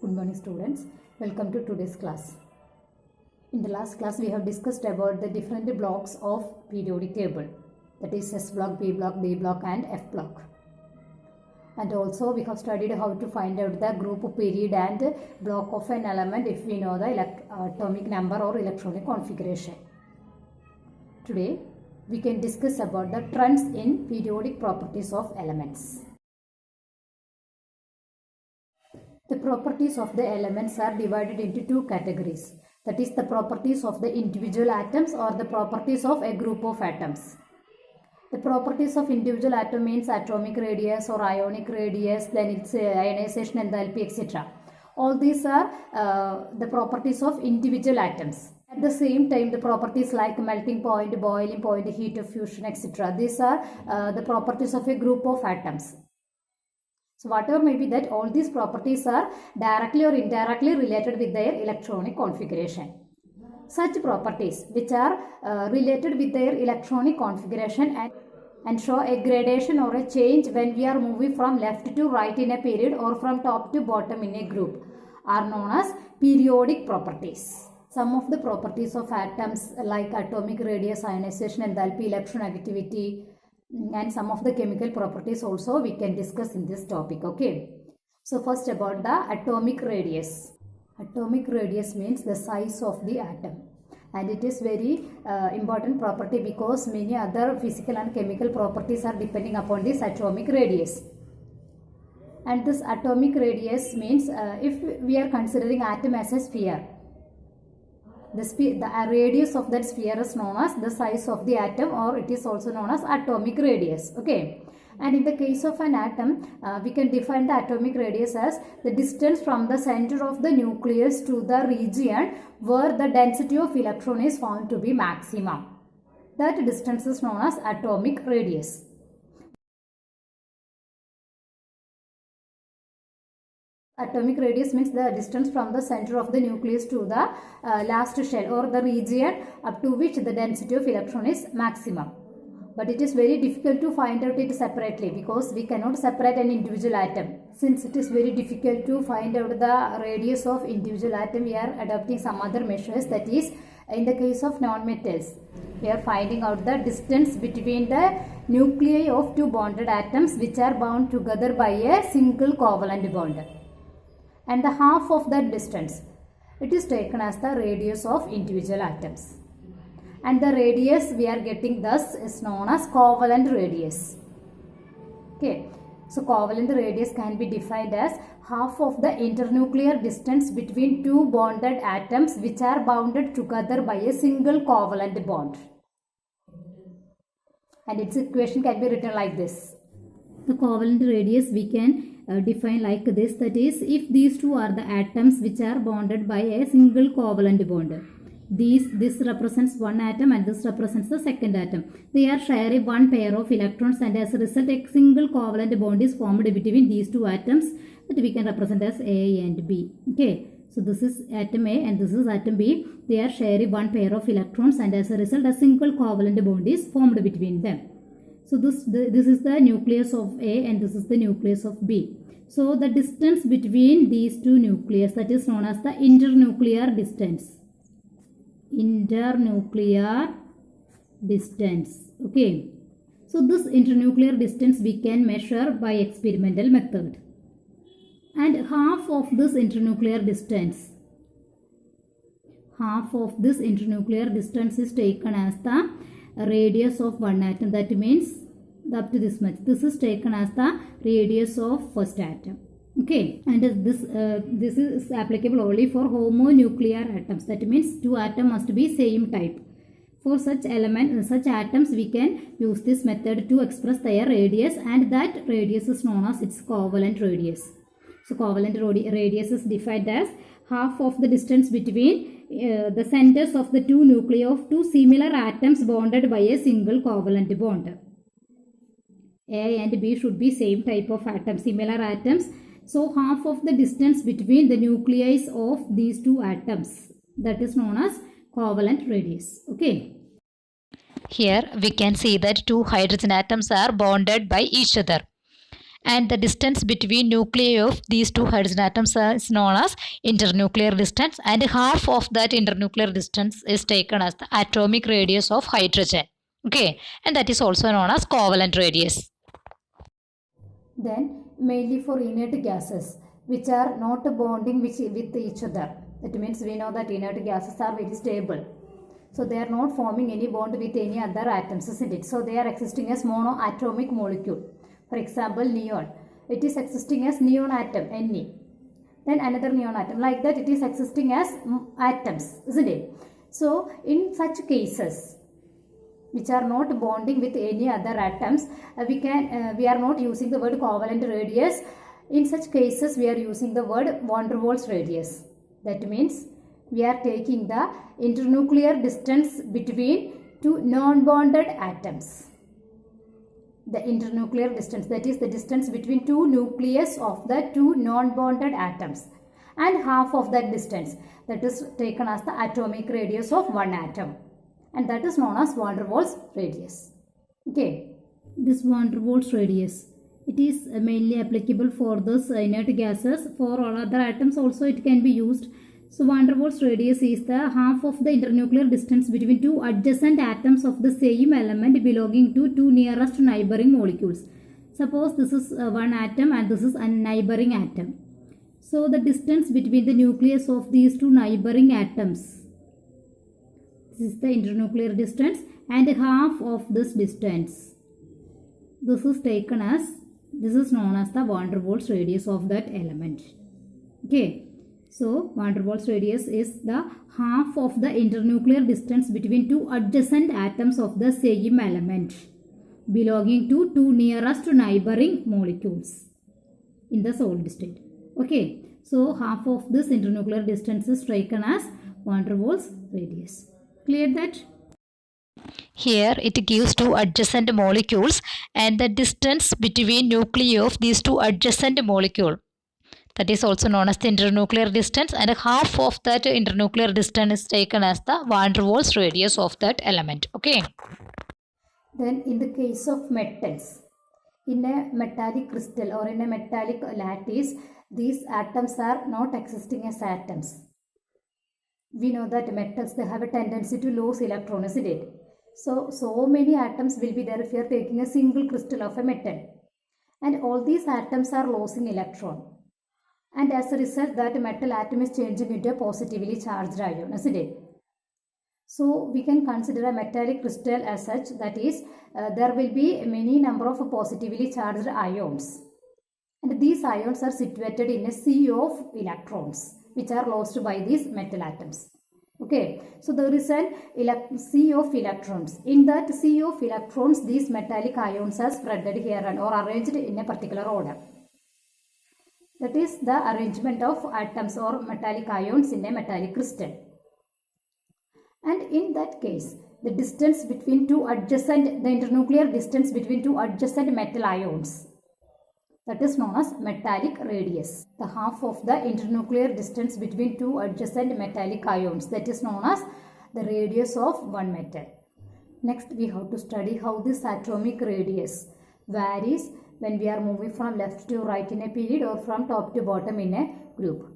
Good morning students. Welcome to today's class. In the last class we have discussed about the different blocks of periodic table, that is S block, B block, D block and F block. And also we have studied how to find out the group period and block of an element if we know the atomic number or electronic configuration. Today we can discuss about the trends in periodic properties of elements. The properties of the elements are divided into two categories, that is the properties of the individual atoms or the properties of a group of atoms. The properties of individual atom means atomic radius or ionic radius, then its ionization enthalpy, etc. All these are the properties of individual atoms. At the same time, the properties like melting point, boiling point, heat of fusion, etc. These are the properties of a group of atoms. So whatever may be that, all these properties are directly or indirectly related with their electronic configuration. Such properties which are related with their electronic configuration and show a gradation or a change when we are moving from left to right in a period or from top to bottom in a group are known as periodic properties. Some of the properties of atoms like atomic radius, ionization enthalpy, electronegativity, and some of the chemical properties also we can discuss in this topic. Okay, so first about the atomic radius. Atomic radius means the size of the atom, and it is very important property because many other physical and chemical properties are depending upon this atomic radius. And this atomic radius means if we are considering atom as a sphere, the radius of that sphere is known as the size of the atom, or it is also known as atomic radius. Okay, and in the case of an atom, we can define the atomic radius as the distance from the center of the nucleus to the region where the density of electron is found to be maximum. That distance is known as atomic radius. Atomic radius means the distance from the center of the nucleus to the last shell or the region up to which the density of electron is maximum. But it is very difficult to find out it separately because we cannot separate an individual atom. Since it is very difficult to find out the radius of individual atom, we are adopting some other measures, that is in the case of non-metals, we are finding out the distance between the nuclei of two bonded atoms which are bound together by a single covalent bond. And the half of that distance, it is taken as the radius of individual atoms. And the radius we are getting thus is known as covalent radius. Okay, so covalent radius can be defined as half of the internuclear distance between two bonded atoms which are bounded together by a single covalent bond. And its equation can be written like this. The covalent radius we can define like this, that is if these two are the atoms which are bonded by a single covalent bond. This represents one atom and this represents the second atom. They are sharing one pair of electrons, and as a result a single covalent bond is formed between these two atoms that we can represent as A and B. Okay, so this is atom A and this is atom B. They are sharing one pair of electrons, and as a result a single covalent bond is formed between them. So this is the nucleus of A and this is the nucleus of B. So the distance between these two nucleus, that is known as the internuclear distance. Internuclear distance. Okay. So this internuclear distance we can measure by experimental method. And half of this internuclear distance is taken as the radius of one atom. That means up to this much. This is taken as the radius of first atom. Okay, and this is applicable only for homonuclear atoms. That means two atoms must be same type. For such atoms we can use this method to express their radius, and that radius is known as its covalent radius. So covalent radius is defined as half of the distance between the centers of the two nuclei of two similar atoms bonded by a single covalent bond. A and B should be same type of atom, similar atoms. So half of the distance between the nuclei of these two atoms, that is known as covalent radius. Okay. Here we can see that two hydrogen atoms are bonded by each other. and the distance between nuclei of these two hydrogen atoms is known as internuclear distance, and half of that internuclear distance is taken as the atomic radius of hydrogen. Okay, and that is also known as covalent radius. Then mainly for inert gases which are not bonding with each other. That means we know that inert gases are very stable. So they are not forming any bond with any other atoms, isn't it? So they are existing as monoatomic molecule. For example, neon. It is existing as neon atom, Ne. Then another neon atom. Like that it is existing as atoms, isn't it? So in such cases, which are not bonding with any other atoms, we are not using the word covalent radius. In such cases, we are using the word van der Waals radius. That means we are taking the internuclear distance between two non-bonded atoms. The internuclear distance, that is the distance between two nucleus of the two non-bonded atoms, and half of that distance, that is taken as the atomic radius of one atom, and that is known as van der Waals radius. Okay, this van der Waals radius, it is mainly applicable for this inert gases. For all other atoms also it can be used. So van der Waals radius is the half of the internuclear distance between two adjacent atoms of the same element belonging to two nearest neighboring molecules. Suppose this is one atom and this is a neighboring atom. So the distance between the nucleus of these two neighboring atoms, this is the internuclear distance, and half of this distance, this is taken as, this is known as the van der Waals radius of that element. Okay, so van der Waals radius is the half of the internuclear distance between two adjacent atoms of the same element belonging to two nearest neighboring molecules in the solid state. Okay, so half of this internuclear distance is taken as van der Waals radius. Clear that? Here it gives two adjacent molecules and the distance between nuclei of these two adjacent molecules, that is also known as the internuclear distance, and half of that internuclear distance is taken as the van der Waals radius of that element. Okay. Then in the case of metals, in a metallic crystal or in a metallic lattice, these atoms are not existing as atoms. We know that metals, they have a tendency to lose electrons, isn't it? So many atoms will be there if you are taking a single crystal of a metal. And all these atoms are losing electron. And as a result, that metal atom is changing into a positively charged ion, isn't it? So we can consider a metallic crystal as such, that is, there will be many number of positively charged ions. And these ions are situated in a sea of electrons, which are lost by these metal atoms. Okay, so there is a sea of electrons. In that sea of electrons, these metallic ions are spread here and or arranged in a particular order. That is the arrangement of atoms or metallic ions in a metallic crystal. And in that case, the distance between two adjacent, the internuclear distance between two adjacent metal ions, that is known as metallic radius. The half of the internuclear distance between two adjacent metallic ions, that is known as the radius of one metal. Next, we have to study how this atomic radius varies when we are moving from left to right in a period or from top to bottom in a group.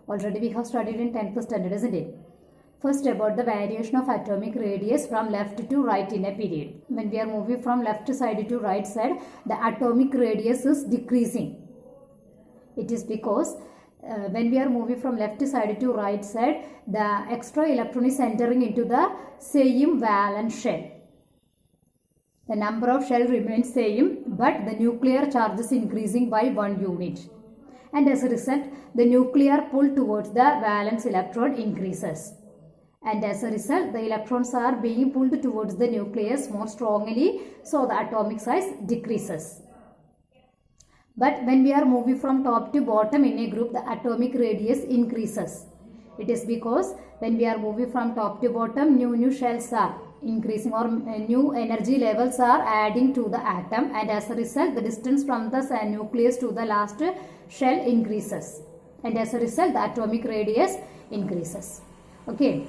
Already we have studied in 10th standard, isn't it? First, about the variation of atomic radius from left to right in a period. When we are moving from left side to right side, the atomic radius is decreasing. It is because when we are moving from left side to right side, the extra electron is entering into the same valence shell. The number of shell remains same, but the nuclear charge is increasing by 1 unit. And as a result, the nuclear pull towards the valence electron increases. And as a result, the electrons are being pulled towards the nucleus more strongly, so the atomic size decreases. But when we are moving from top to bottom in a group, the atomic radius increases. It is because when we are moving from top to bottom, new shells are increasing or new energy levels are adding to the atom, and as a result, the distance from the nucleus to the last shell increases. And as a result, the atomic radius increases. Okay.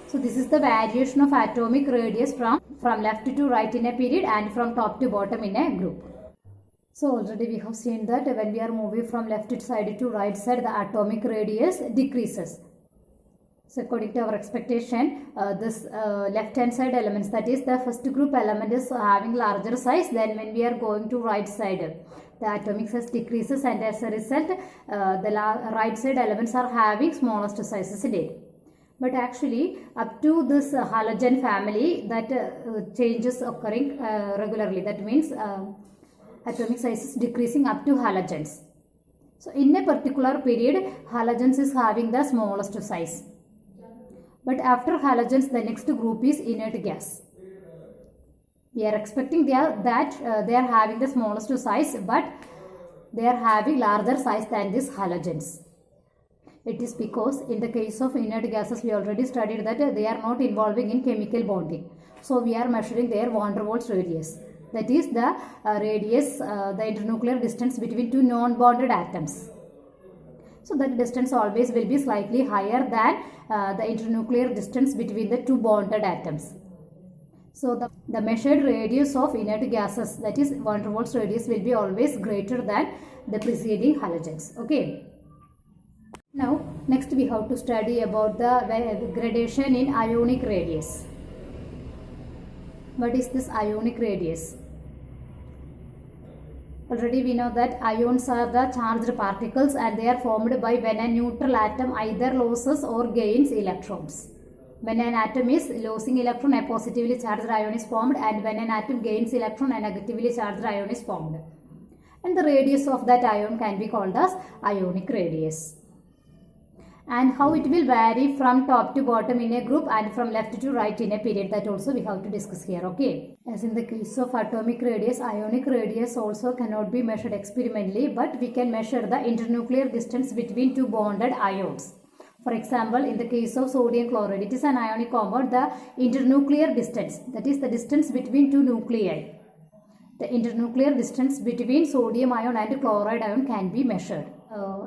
So this is the variation of atomic radius from left to right in a period and from top to bottom in a group. So already we have seen that when we are moving from left side to right side, the atomic radius decreases. So according to our expectation, this left hand side elements, that is the first group element, is having larger size. Then when we are going to right side, the atomic size decreases, and as a result the right side elements are having smallest sizes in it. But actually up to this halogen family, that changes occurring regularly. That means atomic size is decreasing up to halogens. So in a particular period, halogens is having the smallest size. But after halogens, the next group is inert gas. We are expecting they are having the smallest size, but they are having larger size than these halogens. It is because in the case of inert gases, we already studied that they are not involving in chemical bonding. So we are measuring their van der Waals radius. That is the radius, the internuclear distance between two non-bonded atoms. So that distance always will be slightly higher than the internuclear distance between the two bonded atoms. So the measured radius of inert gases, that is van der Waals radius, will be always greater than the preceding halogens. Okay. Now next we have to study about the gradation in ionic radius. What is this ionic radius? Already we know that ions are the charged particles, and they are formed by when a neutral atom either loses or gains electrons. When an atom is losing electron, a positively charged ion is formed, and when an atom gains electron, a negatively charged ion is formed. And the radius of that ion can be called as ionic radius. And how it will vary from top to bottom in a group and from left to right in a period, that also we have to discuss here. Okay. As in the case of atomic radius, ionic radius also cannot be measured experimentally, but we can measure the internuclear distance between two bonded ions. For example, in the case of sodium chloride, it is an ionic compound. The internuclear distance, that is the distance between two nuclei, the internuclear distance between sodium ion and chloride ion can be measured.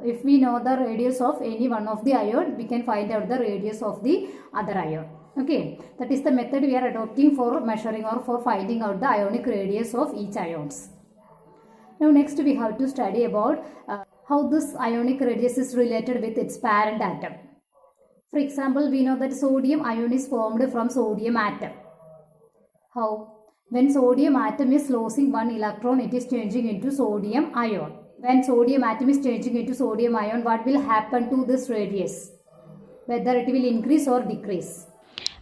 If we know the radius of any one of the ion, we can find out the radius of the other ion. Okay, that is the method we are adopting for measuring or for finding out the ionic radius of each ions. Now next we have to study about how this ionic radius is related with its parent atom. For example, we know that sodium ion is formed from sodium atom. How? When sodium atom is losing one electron, it is changing into sodium ion. When sodium atom is changing into sodium ion, what will happen to this radius? Whether it will increase or decrease?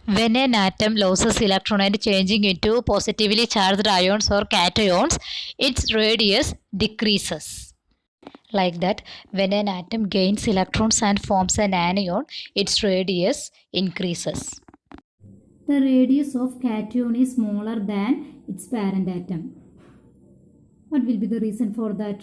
When an atom loses electron and changing into positively charged ions or cations, its radius decreases. Like that, when an atom gains electrons and forms an anion, its radius increases. The radius of cation is smaller than its parent atom. What will be the reason for that?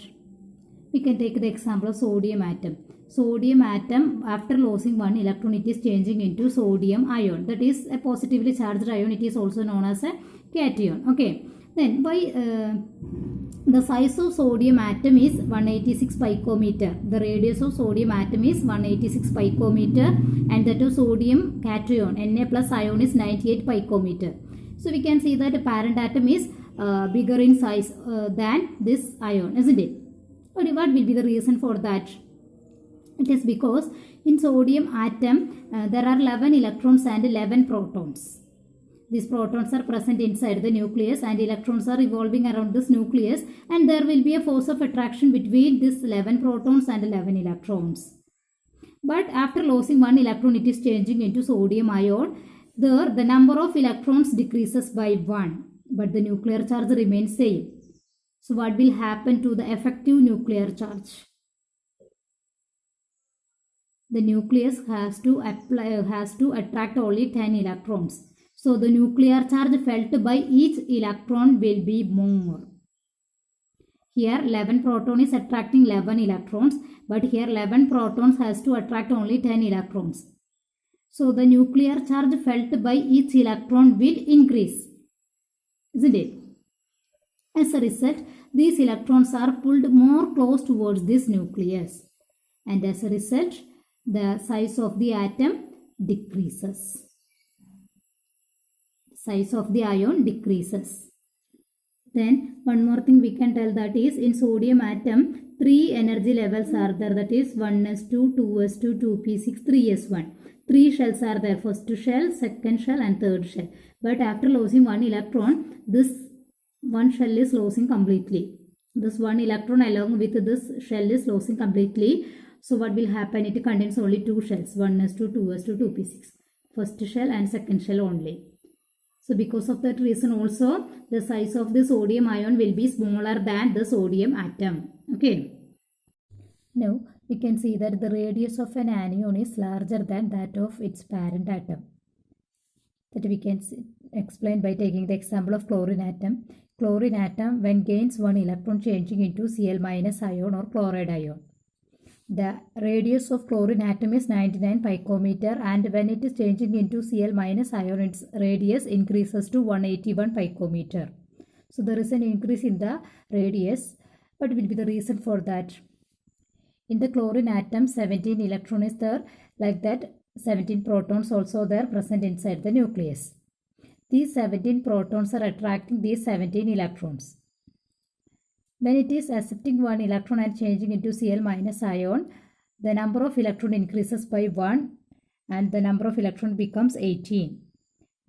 We can take the example of sodium atom. Sodium atom, after losing one electron, it is changing into sodium ion. That is a positively charged ion. It is also known as a cation. Okay. Then by the size of sodium atom is 186 picometer. The radius of sodium atom is 186 picometer, and that of sodium cation, Na plus ion, is 98 picometer. So we can see that the parent atom is bigger in size than this ion, isn't it? What will be the reason for that? It is because in sodium atom there are 11 electrons and 11 protons. These protons are present inside the nucleus, and electrons are revolving around this nucleus, and there will be a force of attraction between these 11 protons and 11 electrons. But after losing one electron, it is changing into sodium ion. There the number of electrons decreases by 1, but the nuclear charge remains same. So what will happen to the effective nuclear charge? The nucleus has to attract only 10 electrons. So the nuclear charge felt by each electron will be more. Here 11 proton is attracting 11 electrons, but here 11 protons has to attract only 10 electrons. So the nuclear charge felt by each electron will increase, isn't it? As a result, these electrons are pulled more close towards this nucleus, and as a result, the size of the atom decreases. Size of the ion decreases. Then one more thing we can tell, that is in sodium atom 3 energy levels are there, that is 1s2, 2s2, 2p6, 3s1. 3 shells are there, first shell, second shell and third shell. But after losing one electron, this one shell is losing completely. This one electron along with this shell is losing completely. So what will happen? It contains only 2 shells, 1s2, 2s2, 2p6. First shell and second shell only. So because of that reason also, the size of the sodium ion will be smaller than the sodium atom. Okay. Now we can see that the radius of an anion is larger than that of its parent atom. That we can explain by taking the example of chlorine atom. Chlorine atom, when gains one electron, changing into Cl- ion or chloride ion. The radius of chlorine atom is 99 picometer, and when it is changing into Cl- ion, its radius increases to 181 picometer. So there is an increase in the radius. What will be the reason for that? In the chlorine atom, 17 electron is there, like that 17 protons also there present inside the nucleus. These 17 protons are attracting these 17 electrons. When it is accepting one electron and changing into Cl- ion, the number of electron increases by 1 and the number of electron becomes 18.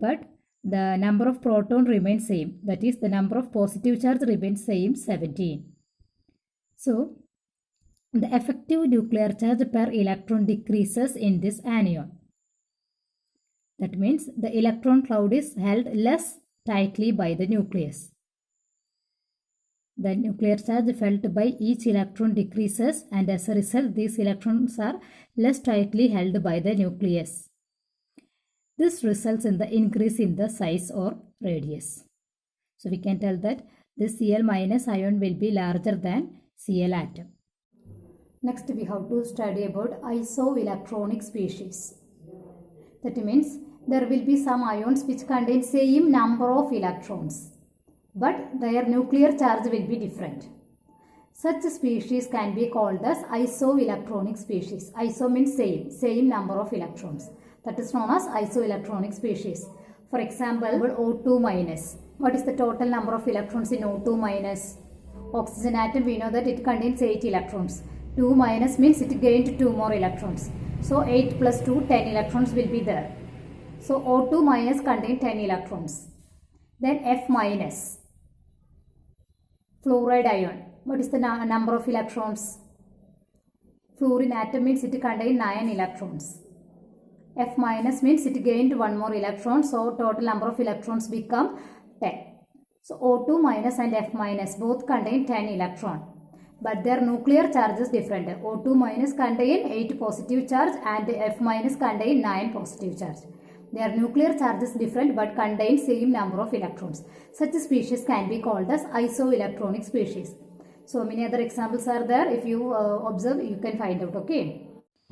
But the number of proton remains same. That is, the number of positive charge remains same, 17. So, the effective nuclear charge per electron decreases in this anion. That means the electron cloud is held less tightly by the nucleus. The nuclear charge felt by each electron decreases, and as a result, these electrons are less tightly held by the nucleus. This results in the increase in the size or radius. So we can tell that this Cl- ion will be larger than Cl atom. Next we have to study about isoelectronic species. That means there will be some ions which contain same number of electrons, but their nuclear charge will be different. Such species can be called as isoelectronic species. Iso means same number of electrons. That is known as isoelectronic species. For example, O2 minus. What is the total number of electrons in O2 minus? Oxygen atom, we know that it contains 8 electrons. 2 minus means it gained 2 more electrons. So 8 plus 2, 10 electrons will be there. So O2 minus contains 10 electrons. Then F minus. Fluoride ion. What is the number of electrons? Fluorine atom means it contains 9 electrons. F minus means it gained 1 more electron. So total number of electrons become 10. So O2 minus and F minus both contain 10 electron. But their nuclear charge is different. O2 minus contain 8 positive charge and F minus contain 9 positive charge. Their nuclear charge is different but contain same number of electrons. Such species can be called as isoelectronic species. So many other examples are there. If you observe, you can find out. Okay.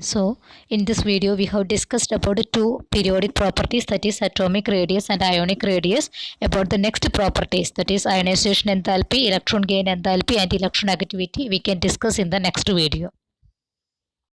So, in this video, we have discussed about the two periodic properties, that is atomic radius and ionic radius. About the next properties, that is ionization enthalpy, electron gain enthalpy and electronegativity, we can discuss in the next video.